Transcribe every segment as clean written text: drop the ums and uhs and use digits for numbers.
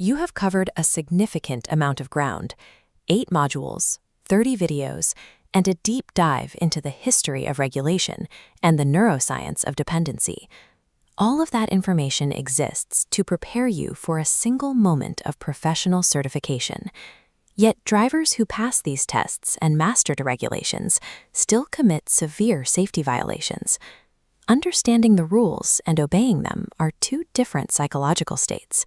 You have covered a significant amount of ground: 8 modules, 30 videos, and a deep dive into the history of regulation and the neuroscience of dependency. All of that information exists to prepare you for a single moment of professional certification. Yet drivers who pass these tests and master the regulations still commit severe safety violations. Understanding the rules and obeying them are two different psychological states.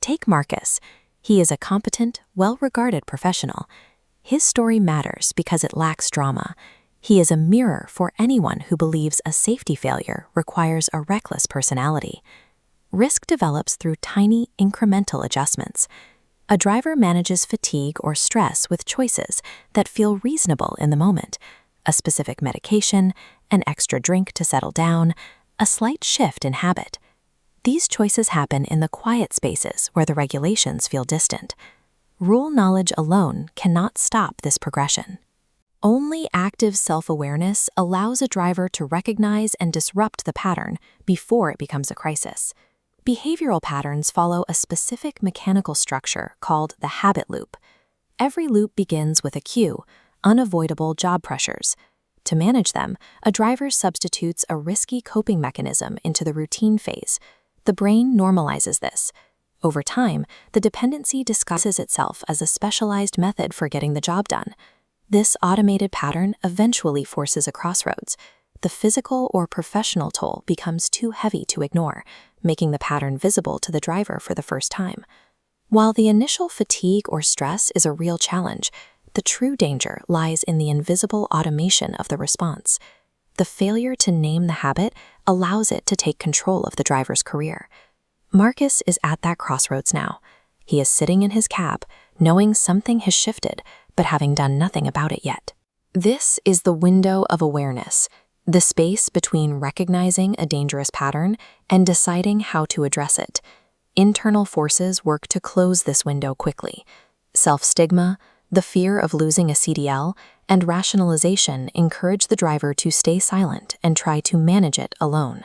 Take Marcus. He is a competent, well-regarded professional. His story matters because it lacks drama. He is a mirror for anyone who believes a safety failure requires a reckless personality. Risk develops through tiny, incremental adjustments. A driver manages fatigue or stress with choices that feel reasonable in the moment: a specific medication, an extra drink to settle down, a slight shift in habit. These choices happen in the quiet spaces where the regulations feel distant. Rule knowledge alone cannot stop this progression. Only active self-awareness allows a driver to recognize and disrupt the pattern before it becomes a crisis. Behavioral patterns follow a specific mechanical structure called the habit loop. Every loop begins with a cue: unavoidable job pressures. To manage them, a driver substitutes a risky coping mechanism into the routine phase. The brain normalizes this. Over time, the dependency disguises itself as a specialized method for getting the job done. This automated pattern eventually forces a crossroads. The physical or professional toll becomes too heavy to ignore, making the pattern visible to the driver for the first time. While the initial fatigue or stress is a real challenge, the true danger lies in the invisible automation of the response. The failure to name the habit allows it to take control of the driver's career. Marcus is at that crossroads now. He is sitting in his cab, knowing something has shifted, but having done nothing about it yet. This is the window of awareness, the space between recognizing a dangerous pattern and deciding how to address it. Internal forces work to close this window quickly. Self-stigma, the fear of losing a CDL, and rationalization encourage the driver to stay silent and try to manage it alone.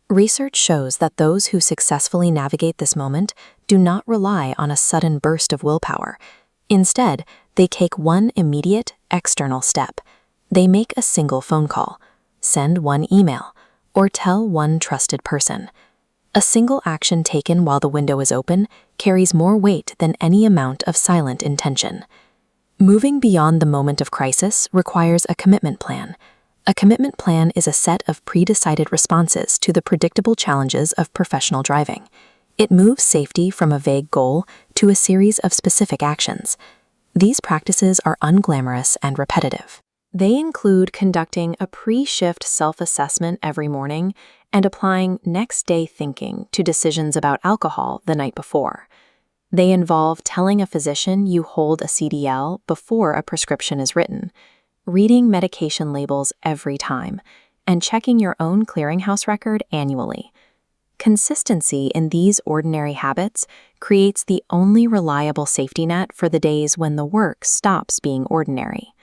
Research shows that those who successfully navigate this moment do not rely on a sudden burst of willpower. Instead, they take one immediate, external step. They make a single phone call, send one email, or tell one trusted person. A single action taken while the window is open carries more weight than any amount of silent intention. Moving beyond the moment of crisis requires a commitment plan. A commitment plan is a set of pre-decided responses to the predictable challenges of professional driving. It moves safety from a vague goal to a series of specific actions. These practices are unglamorous and repetitive. They include conducting a pre-shift self-assessment every morning and applying next-day thinking to decisions about alcohol the night before. They involve telling a physician you hold a CDL before a prescription is written, reading medication labels every time, and checking your own clearinghouse record annually. Consistency in these ordinary habits creates the only reliable safety net for the days when the work stops being ordinary.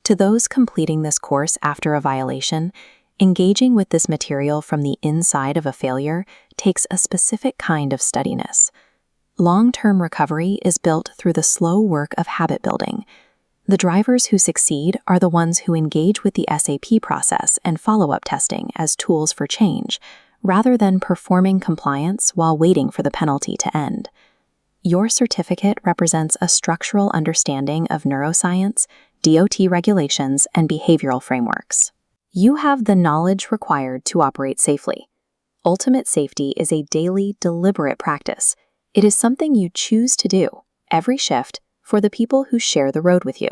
To those completing this course after a violation, engaging with this material from the inside of a failure takes a specific kind of steadiness. Long-term recovery is built through the slow work of habit building. The drivers who succeed are the ones who engage with the SAP process and follow-up testing as tools for change, rather than performing compliance while waiting for the penalty to end. Your certificate represents a structural understanding of neuroscience, DOT regulations, and behavioral frameworks. You have the knowledge required to operate safely. Ultimate safety is a daily, deliberate practice. It is something you choose to do, every shift, for the people who share the road with you.